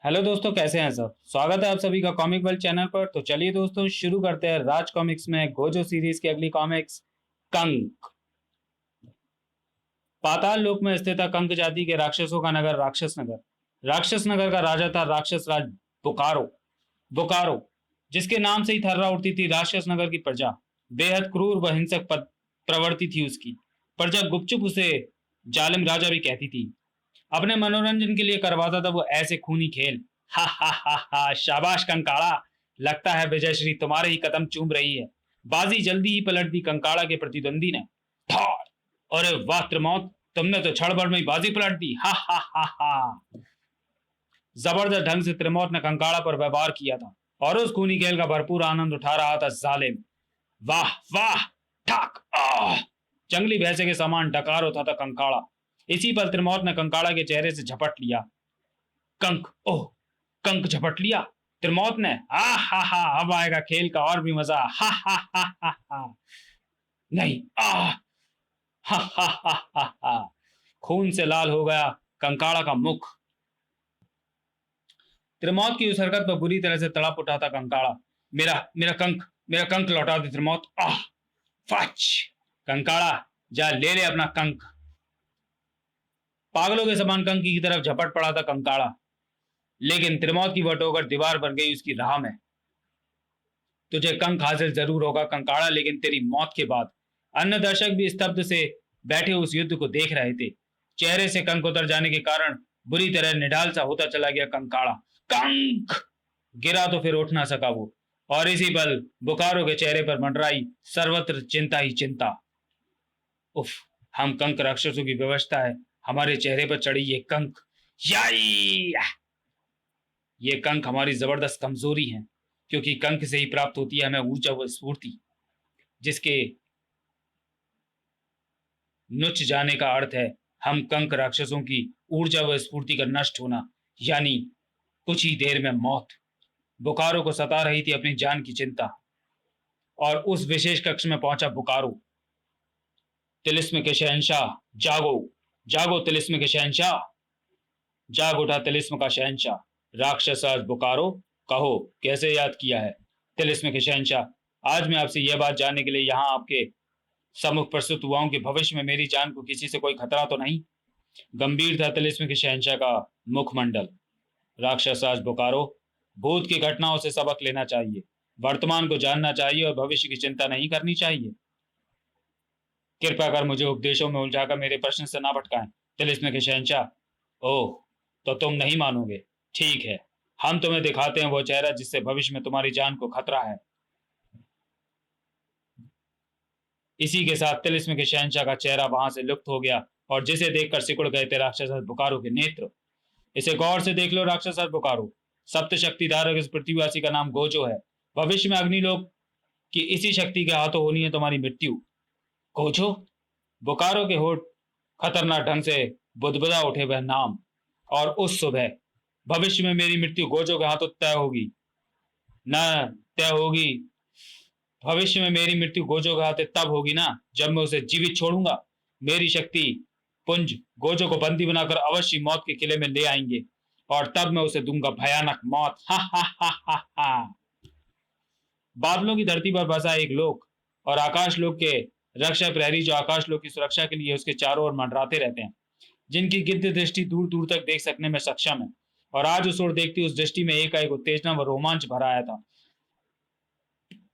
Hello दोस्तों, कैसे हैं सब। स्वागत है आप सभी का कॉमिक वर्ल्ड चैनल पर। तो चलिए दोस्तों, शुरू करते हैं राज कॉमिक्स में गोजो सीरीज की अगली कॉमिक्स, कंक। पाताल लोक में स्थित था कंक जाति के राक्षसों का नगर राक्षस नगर। राक्षस नगर का राजा था राक्षस राज बोकारो। बोकारो, जिसके नाम से ही थर्रा उठती थी राक्षस नगर की प्रजा। बेहद क्रूर व हिंसक प्रवृत्ति थी उसकी। प्रजा गुपचुप उसे जालिम राजा भी कहती थी। अपने मनोरंजन के लिए करवाता था वो ऐसे खूनी खेल। हा, शाबाश कंकाड़ा। लगता है विजयश्री तुम्हारे ही कदम चूम रही है। बाजी जल्दी ही पलट दी कंकाड़ा के प्रतिद्वंदी ने। ठार! अरे वाह त्रिमौत, तुमने तो क्षण में ही बाजी पलट दी। हा। जबरदस्त ढंग से त्रिमौत ने कंकाड़ा पर व्यवहार किया था और उस खूनी खेल का भरपूर आनंद उठा रहा था जालिम। वाह वाह! ठाक! आह! जंगली भैंसे के समान डकार उठा था कंकाड़ा। इसी पर त्रिमौत ने कंकाड़ा के चेहरे से झपट लिया। कंक! ओह! कंक झपट लिया त्रिमौत ने। हा, अब आएगा खेल का और भी मजा। हा। नहीं! हा। खून से लाल हो गया कंकाड़ा का मुख। त्रिमौत की उस हरकत पर बुरी तरह से तड़प उठा था कंकाड़ा। मेरा मेरा कंक लौटा दे त्रिमौत। आह! फच! कंकाड़ा, जा ले ले अपना कंक। पागलों के समान कंक की तरफ झपट पड़ा था कंकाड़ा, लेकिन त्रिमौत की वह ठोकर दीवार बन गई उसकी राह में। तुझे कंक हासिल जरूर होगा कंकाड़ा, लेकिन तेरी मौत के बाद। अन्य दर्शक भी स्तब्ध से बैठे उस युद्ध को देख रहे थे। चेहरे से कंक उतर जाने के कारण बुरी तरह निढाल सा होता चला गया कंकाड़ा। कंक! गिरा तो फिर उठ ना सका वो। और इसी पल बुकारो के चेहरे पर मंडराई सर्वत्र चिंता ही चिंता। उफ! हम कंक राक्षसों की व्यवस्था है, हमारे चेहरे पर चढ़ी ये कंक। याई! ये कंक हमारी जबरदस्त कमजोरी है, क्योंकि कंक से ही प्राप्त होती है हमें ऊर्जा व स्फूर्ति, जिसके नुच जाने का अर्थ है हम कंक राक्षसों की ऊर्जा व स्फूर्ति का नष्ट होना, यानी कुछ ही देर में मौत। बुकारो को सता रही थी अपनी जान की चिंता। और उस विशेष कक्ष में पहुंचा बुकारो। तिलिस्म के शहंशाह, जागो! जागो तिलिस्म के शहंशाह! जाग उठा तिलिस्म का शहंशाह। राक्षस राज बुकारो, कहो कैसे याद किया है। तिलिस्म के शहंशाह, आज मैं आपसे यह बात जानने के लिए यहाँ आपके सम्मुख प्रस्तुत हुआ हूं कि भविष्य में मेरी जान को किसी से कोई खतरा तो नहीं। गंभीर था तिलिस्म के शहंशाह का मुखमंडल। राक्षस राज बोकारो, भूत की घटनाओं से सबक लेना चाहिए, वर्तमान को जानना चाहिए और भविष्य की चिंता नहीं करनी चाहिए। कृपया कर मुझे उपदेशों में उलझाकर मेरे प्रश्न से ना भटकाएं। तिलिस्म के शहंशाह, ओह, तो तुम नहीं मानोगे। ठीक है, हम तुम्हें दिखाते हैं वो चेहरा जिससे भविष्य में तुम्हारी जान को खतरा है। इसी के साथ तिलिस्म के शहंशाह का चेहरा वहां से लुप्त हो गया और जिसे देखकर सिकुड़ गए थे राक्षस बुकारो के नेत्र। इसे गौर से देख लो राक्षस बुकारो। सप्त शक्ति धारक इस पृथ्वीवासी का नाम गोजो है। भविष्य में अग्निलोक की इसी शक्ति के हाथों होनी है तुम्हारी मृत्यु। गोजो! बुकारो के होठ खतरनाक ढंग से बुदबुदा उठे वह नाम। और उस सुबह भविष्य में मेरी मृत्यु गोजो के हाथों तय होगी। न तय होगी। भविष्य में मेरी मृत्यु गोजो के हाथ तब होगी ना, जब मैं उसे जीवित छोड़ूंगा। मेरी शक्ति पुंज गोजो को बंदी बनाकर अवश्य मौत के किले में ले आएंगे और तब मैं उसे दूंगा भयानक मौत। हा। बादलों की धरती पर बसा एक लोक और आकाश लोक के रक्षा प्रहरी जो आकाश लोक की सुरक्षा के लिए उसके चारों ओर मंडराते रहते हैं, जिनकी गिद्ध दृष्टि दूर दूर तक देख सकने में सक्षम है। और आज उस ओर देखती उस दृष्टि में एकाएक उत्तेजना व रोमांच भरा आया था।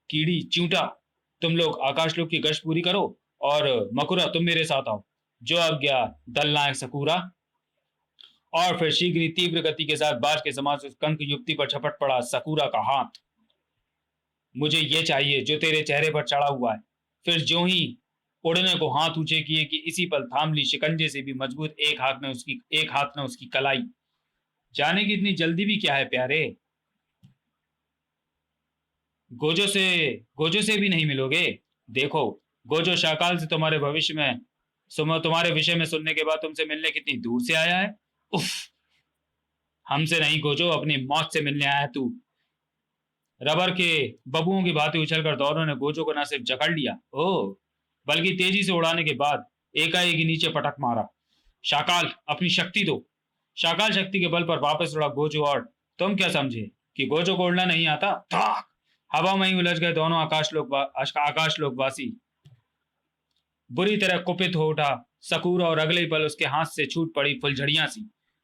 कीड़ी चूंटा, तुम लोग आकाशलोक की गश्त पूरी करो और मकुरा तुम मेरे साथ आओ। जो आज्ञा दल नायक सकूरा। और फिर शीघ्र ही तीव्र गति के साथ बाज के समान उस कंक युक्ति पर झपट पड़ा सकूरा का हाथ। मुझे ये चाहिए जो तेरे चेहरे पर चढ़ा हुआ है। फिर जो ही उड़ने को हाथ ऊंचे किए कि इसी पल थाम ली शिकंजे से भी मजबूत एक हाथ ने उसकी कलाई। जाने की इतनी जल्दी भी क्या है प्यारे। गोजो से भी नहीं मिलोगे। देखो, गोजो शाकाल से तुम्हारे विषय में सुनने के बाद तुमसे मिलने कितनी दूर से आया है। उफ! हमसे नहीं गोजो, अपनी मौत से मिलने आया तू। रबर के बबुओं की भांति उछलकर दोनों ने गोजो को न सिर्फ जकड़ लिया, ओह, बल्कि तेजी से उड़ाने के बाद एकाएक ही नीचे पटक मारा। शाकाल, अपनी शक्ति दो। शाकाल शक्ति के बल पर वापस उड़ा गोजो और तुम क्या समझे कि गोजो को उड़ना नहीं आता? धाक! हवा में ही उलझ गए दोनों आकाश लोकवासी। बुरी तरह कुपित हो उठा सकूरा और अगले ही पल उसके हाथ से छूट पड़ी फुलझड़ियां सी।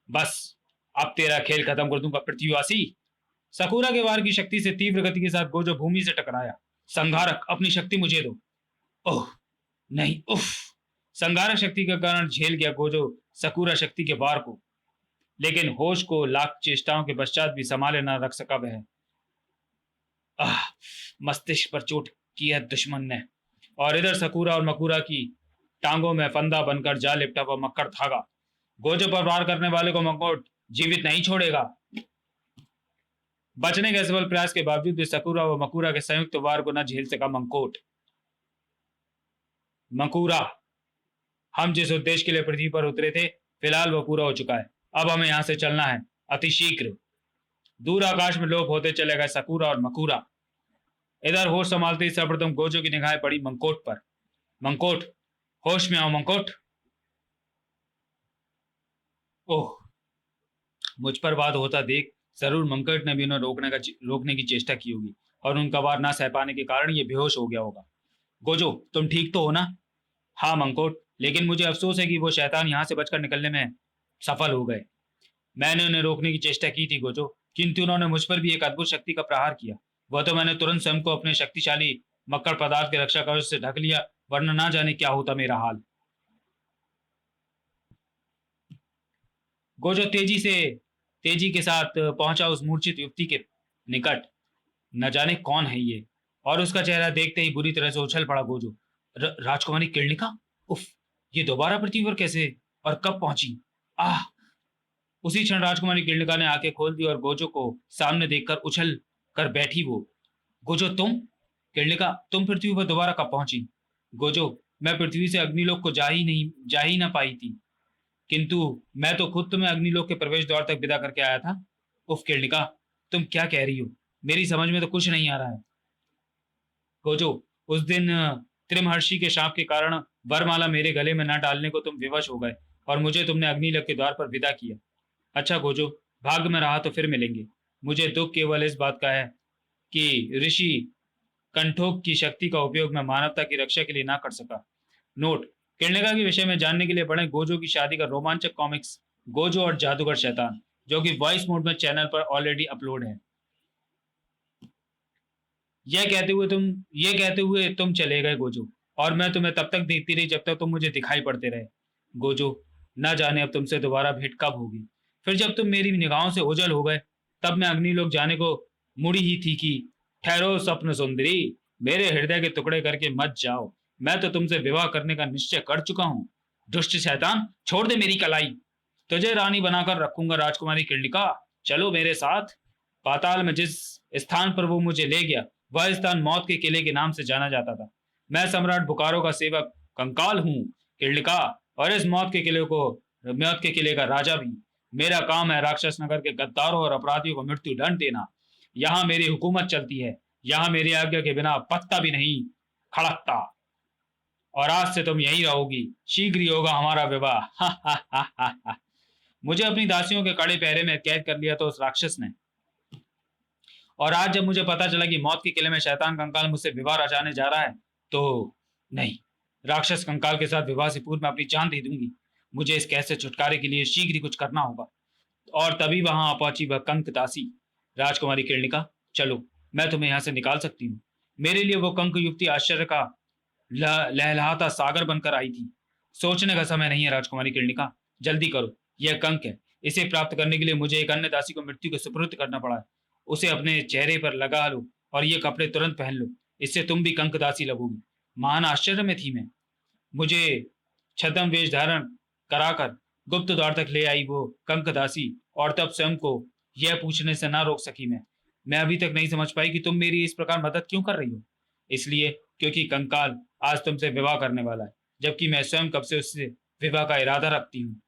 बस, अब तेरा खेल खत्म कर दूंगा पृथ्वीवासी। सकूरा के वार की शक्ति से तीव्र गति के साथ गोजो भूमि से टकराया। संघारक, अपनी शक्ति मुझे दो। ओह नहीं, उफ! संघारक शक्ति के कारण झेल गया गोजो सकूरा शक्ति के वार को, लेकिन होश को लाख चेष्टाओं के पश्चात भी संभाले न रख सका वह। आह! मस्तिष्क पर चोट की है दुश्मन ने। और इधर सकूरा और मकुरा की टांगों में फंदा बनकर जा लिपटा हुआ मक्कर धागा। गोजो पर वार करने वाले को मंकोट जीवित नहीं छोड़ेगा। बचने के असफल प्रयास के बावजूद भी सकूरा व मकुरा के संयुक्त वार को न झेल सका मंकोट। मकुरा, हम जिस उद्देश्य के लिए पृथ्वी पर उतरे थे, फिलहाल वो पूरा हो चुका है। अब हमें यहां से चलना है, अतिशीघ्र। दूर आकाश में लोप होते चले गए सकूरा और मकुरा। इधर होश संभालते ही सर्वप्रथम गोजो की निगाहें पड़ी मंकोट पर। मंकोट, होश में आओ मंकोट। ओह! मुझ पर वाद होता देख जरूर मंकोट ने भी उन्हें रोकने की चेष्टा की होगी और उनका वार ना सह पाने के कारण ये बेहोश हो गया होगा। गोजो, तुम ठीक तो हो ना? हाँ मंकोट, लेकिन मुझे अफसोस है कि वो शैतान यहाँ से बचकर निकलने में सफल हो गए। मैंने उन्हें रोकने की चेष्टा की थी गोजो, किंतु उन्होंने मुझ पर भी एक अद्भुत शक्ति का प्रहार किया। वह तो मैंने तुरंत स्वयं को अपने शक्तिशाली मक्कड़ पदार्थ के रक्षा कवच से ढक लिया, वरना ना जाने क्या होता मेरा हाल। गोजो तेजी के साथ पहुंचा उस मूर्छित युवती के निकट। न जाने कौन है ये, और उसका चेहरा देखते ही बुरी तरह से उछल पड़ा गोजो। राजकुमारी किरणिका? उफ! ये दोबारा पृथ्वी पर कैसे और कब पहुंची? आह! उसी क्षण राजकुमारी किरणिका ने आंखें खोल दी और गोजो को सामने देखकर उछल कर बैठी वो। गोजो, तुम? किरणिका, तुम पृथ्वी पर दोबारा कब पहुंची? गोजो, मैं पृथ्वी से अग्निलोक को जा ही ना पाई थी, किंतु मैं तो खुद तुम्हें अग्निलोक के प्रवेश द्वार तक विदा करके आया था। उफ किरणिका, तुम क्या कह रही हो? मेरी समझ में तो कुछ नहीं आ रहा है। गोजो, उस दिन त्रिमहर्षि के शाप के कारण वरमाला मेरे गले में न डालने को तुम विवश हो गए और मुझे तुमने अग्निलोक के द्वार पर विदा किया। अच्छा गोजो, भाग्य में रहा तो फिर मिलेंगे। मुझे दुख केवल इस बात का है कि ऋषि कंठोक की शक्ति का उपयोग मैं मानवता की रक्षा के लिए ना कर सका। नोट: किरणिका के विषय में जानने के लिए पढ़ें गोजो की शादी का रोमांचक कॉमिक्स गोजो और जादूगर शैतान, जो कि वॉइस मोड में चैनल पर ऑलरेडी अपलोड है। ये कहते हुए तुम चले गए गोजो, और मैं तुम्हें तब तक देखती रही जब तक तुम मुझे दिखाई पड़ते रहे। गोजो, न जाने अब तुमसे दोबारा भेंट कब होगी। फिर जब तुम मेरी निगाहों से ओझल हो गए, तब मैं अग्निलोक जाने को मुड़ी ही थी कि ठहरो स्वप्न सुंदरी, मेरे हृदय के टुकड़े करके मत जाओ। मैं तो तुमसे विवाह करने का निश्चय कर चुका हूँ। दुष्ट शैतान, छोड़ दे मेरी कलाई। तुझे रानी बनाकर रखूंगा राजकुमारी किरणिका। चलो मेरे साथ। पाताल में जिस स्थान पर वो मुझे ले गया, वह स्थान मौत के किले के नाम से जाना जाता था। मैं सम्राट बुकारो का सेवक कंकाल हूँ किरणिका, और इस मौत के किले का राजा भी। मेरा काम है राक्षस नगर के गद्दारों और अपराधियों को मृत्यु दंड देना। यहाँ मेरी हुकूमत चलती है। यहाँ मेरी आज्ञा के बिना पत्ता भी नहीं खड़कता। और आज से तुम यहीं रहोगी। शीघ्र ही होगा हमारा विवाह। हा हा हा हा हा। मुझे अपनी दासियों के कड़े पहरे में कैद कर लिया तो उस राक्षस ने, और आज जब मुझे पता चला कि मौत के किले में शैतान कंकाल मुझसे विवाह रचाने जा रहा है, तो नहीं, राक्षस कंकाल के साथ विवाह से पूर्व मैं अपनी जान दे दूंगी। मुझे इस कैद से छुटकारे के लिए शीघ्र ही कुछ करना होगा। और तभी वहां पहुंची वह कंक दासी। राजकुमारी किरणिका, चलो, मैं तुम्हें यहाँ से निकाल सकती हूँ। मेरे लिए वो कंक युक्ति आश्चर्य का लहलहाता सागर बनकर आई थी। सोचने का समय नहीं है राजकुमारी किरणिका, जल्दी करो। यह कंक है, इसे प्राप्त करने के लिए मुझे एक अन्य दासी को मृत्यु के सुपुर्द करना पड़ा है। उसे अपने चेहरे पर लगा लो और ये कपड़े तुरंत पहन लो, इससे तुम भी कंक दासी लगोगी। महान आश्चर्य में थी मैं। मुझे छद्म वेश धारण कराकर गुप्त द्वार तक ले आई वो कंक दासी, और तब स्वयं को यह पूछने से ना रोक सकी मैं अभी तक नहीं समझ पाई कि तुम मेरी इस प्रकार मदद क्यों कर रही हो। इसलिए क्योंकि कंकाल आज तुमसे विवाह करने वाला है, जबकि मैं स्वयं कब से उससे विवाह का इरादा रखती हूँ।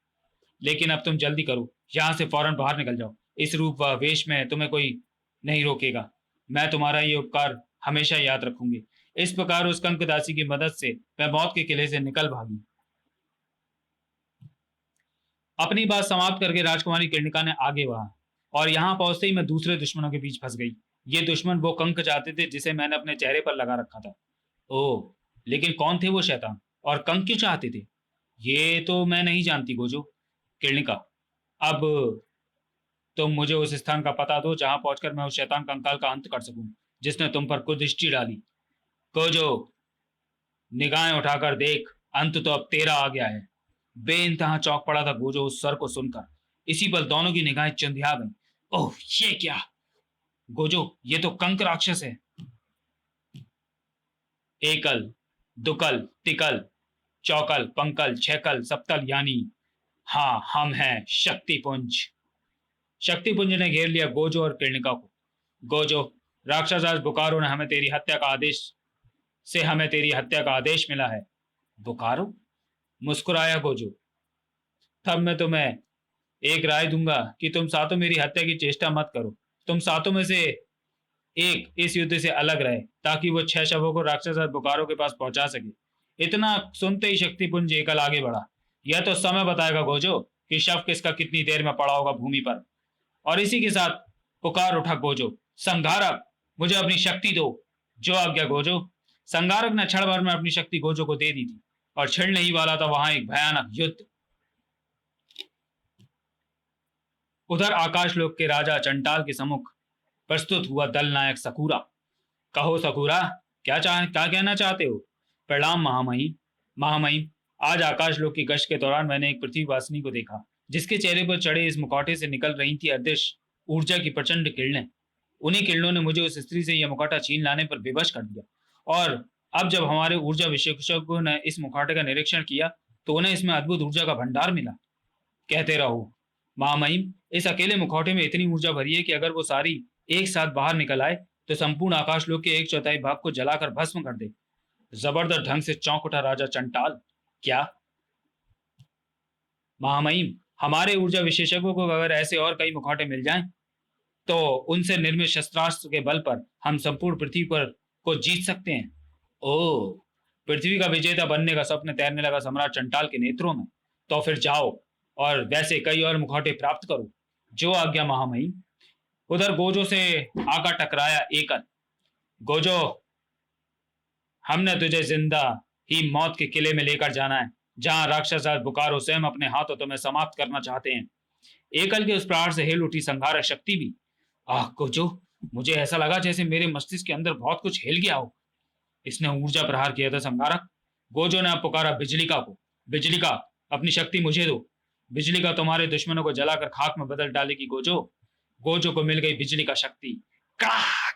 लेकिन अब तुम जल्दी करो, यहाँ से फौरन बाहर निकल जाओ। इस रूप व वेश में तुम्हें कोई नहीं रोकेगा। मैं तुम्हारा ये उपकार हमेशा याद रखूंगी। इस प्रकार उस कंक दासी की मदद से मैं मौत के किले से निकल भागी। अपनी बात समाप्त करके राजकुमारी किरणिका ने आगे बढ़ा और यहाँ पहुंचते ही मैं दूसरे दुश्मनों के बीच फंस गई। ये दुश्मन वो कंक चाहते थे जिसे मैंने अपने चेहरे पर लगा रखा था। ओह, लेकिन कौन थे वो शैतान, और कंक क्यों चाहते थे, ये तो मैं नहीं जानती गोजो। किरणिका, अब तुम मुझे उस स्थान का पता दो जहां पहुंचकर मैं उस शैतान कंकाल का अंत कर सकूं जिसने तुम पर कुदृष्टि डाली। गोजो, निगाहें उठाकर देख, अंत तो अब तेरा आ गया है। बेइंतहा चौंक पड़ा था गोजो उस सर को सुनकर। इसी पल दोनों की निगाहें चंधिया गईं। ओह, ये क्या? गोजो, ये तो कंक राक्षस है। एकल, दुकल, तिकल, चौकल, पंकल, छेकल, सप्तल, यानी हाँ, हम हैं शक्तिपुंज। शक्तिपुंज ने घेर लिया गोजो और किरणिका को। गोजो, राक्षस बुकारो ने हमें तेरी हत्या का आदेश हमें तेरी हत्या का आदेश मिला है। बुकारो? मुस्कुराया गोजो। तब मैं तुम्हें एक राय दूंगा कि तुम सातों मेरी हत्या की चेष्टा मत करो। तुम सातों में से एक इस युद्ध से अलग रहे ताकि वो 6 शवों को राक्षस बुकारो के पास पहुंचा सके। इतना सुनते ही शक्तिपुंज एकल आगे बढ़ा। यह तो समय बताएगा गोजो कि शव किसका कितनी देर में पड़ा होगा भूमि पर। और इसी के साथ पुकार उठा गोजो, संघारक, मुझे अपनी शक्ति दो। जो आज्ञा गोजो। संघारक ने क्षण भर में अपनी शक्ति गोजो को दे दी थी और छिड़ने ही वाला था वहां एक भयानक युद्ध। उधर आकाशलोक के राजा चंटाल के सम्मुख प्रस्तुत हुआ दल नायक सकूरा। कहो सकूरा, क्या कहना चाहते हो? प्रणाम महामहिम। महामहिम, आज आकाशलोक की गश्त के दौरान मैंने एक पृथ्वीवासिनी को देखा जिसके चेहरे पर चढ़े इस मुखौटे से निकल रही थी अदृश्य ऊर्जा की प्रचंड किरणें। उन्हीं किरणों ने मुझे उस स्त्री से यह मुखौटा छीन लाने पर विवश कर दिया। और अब जब हमारे ऊर्जा विशेषज्ञों ने इस मुखौटे का निरीक्षण किया तो उन्हें इसमें अद्भुत ऊर्जा का भंडार मिला। कहते रहो महामहिम, इस अकेले मुखौटे में इतनी ऊर्जा भरी है कि अगर वो सारी एक साथ बाहर निकल आए तो संपूर्ण आकाशलोक के 1/4 भाग को जलाकर भस्म कर दे। जबरदस्त ढंग से चौंक उठा राजा चंटाल। क्या? महामहिम, हमारे ऊर्जा विशेषज्ञों को अगर ऐसे और कई मुखौटे मिल जाएं तो उनसे निर्मित शस्त्रास्त्र के बल पर हम संपूर्ण पृथ्वी पर को जीत सकते हैं। ओ, पृथ्वी का विजेता बनने का स्वप्न तैरने लगा सम्राट चंटाल के नेत्रों में। तो फिर जाओ और वैसे कई और मुखौटे प्राप्त करो। जो आज्ञा महामहिम। उधर गोजो से आकर टकराया एकल। गोजो, हमने तुझे जिंदा ही मौत के किले में लेकर जाना है जहां राक्षस बुकारो स्वयं अपने हाथों तुम्हें समाप्त करना चाहते हैं। एकल के उस प्रहार से हिल उठी संहारक शक्ति भी। आह गोजो, मुझे ऐसा लगा जैसे मेरे मस्तिष्क के अंदर बहुत कुछ हिल गया हो। इसने ऊर्जा प्रहार किया था संहारक। गोजो ने अब पुकारा बिजलिका को। बिजलिका, अपनी शक्ति मुझे दो। बिजलिका तुम्हारे दुश्मनों को जलाकर खाक में बदल डालेगी गोजो। गोजो को मिल गई बिजली का शक्ति। कड़ाक!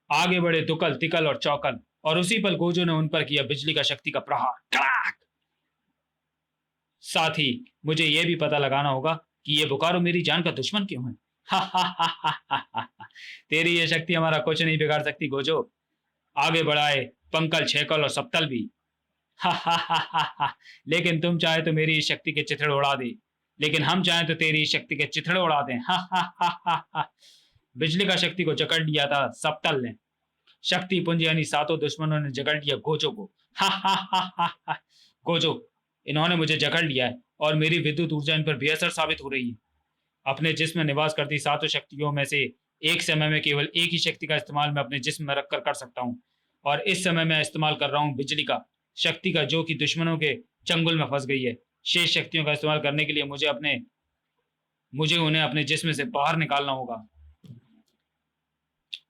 आगे बढ़े तुकल, तिकल और चौकल और उसी पल गोजो ने उन पर किया बिजली का शक्ति का प्रहार। कड़ाक! साथ ही मुझे यह भी पता लगाना होगा कि ये बुकारो मेरी जान का दुश्मन क्यों है। हा हा हा हा हा हा। तेरी ये शक्ति हमारा कुछ नहीं बिगाड़ सकती गोजो। आगे बढ़ाए पंकल, छेकल और सप्तल भी। हा हा हा हा हा। लेकिन तुम चाहे तो मेरी इस शक्ति के चिथड़े उड़ा दे, लेकिन हम चाहे तो तेरी इस शक्ति के चिथड़े उड़ा दें। हा हा हा हा हा। बिजली का शक्ति को जकड़ लिया था सप्तल ने। शक्ति पुंज यानी सातों दुश्मनों ने जकड़ लिया गोजो को। हा हा हा हा हा। गोजो, इन्होंने मुझे जकड़ लिया है और मेरी विद्युत ऊर्जा इन पर बेअसर साबित हो रही है। अपने जिस्म में निवास करती सातों शक्तियों में से एक समय में केवल एक ही शक्ति का इस्तेमाल मैं अपने जिस्म में रखकर कर सकता हूँ। और इस समय मैं इस्तेमाल कर रहा हूँ बिजली का शक्ति का, जो कि दुश्मनों के चंगुल में फंस गई है। शेष शक्तियों का इस्तेमाल करने के लिए मुझे उन्हें अपने जिस्म से बाहर निकालना होगा।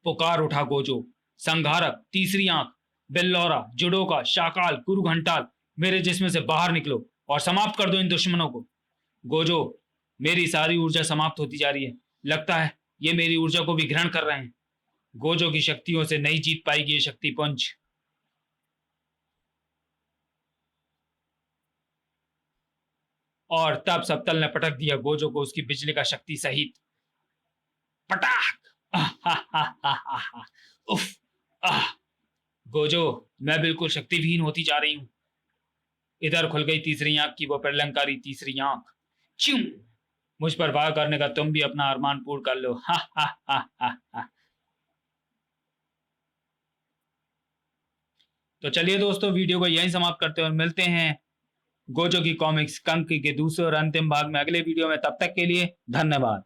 पुकार उठा गोजो। संघारक, तीसरी आंख, बिल्लौरा, जुडोका, शाकाल, गुरु घंटाल, मेरे जिस्म से बाहर निकलो और समाप्त कर दो इन दुश्मनों को। गोजो, मेरी सारी ऊर्जा समाप्त होती जा रही है। लगता है ये मेरी ऊर्जा को भी ग्रहण कर रहे हैं। गोजो की शक्तियों से नहीं जीत पाएगी ये शक्ति पुंज। और तब सप्तल ने पटक दिया गोजो को उसकी बिजली का शक्ति सहित। पटाख! उफ! आह! गोजो, मैं बिल्कुल शक्तिहीन होती जा रही हूं। इधर खुल गई तीसरी आंख की वो प्रलंकारी तीसरी आंख। च्यूं! मुझ पर वार करने का तुम भी अपना अरमान पूर्ण कर लो। हा हा हा हा हा। तो चलिए दोस्तों, वीडियो को यहीं समाप्त करते हैं और मिलते हैं गोजो की कॉमिक्स कंक के दूसरे और अंतिम भाग में अगले वीडियो में। तब तक के लिए धन्यवाद।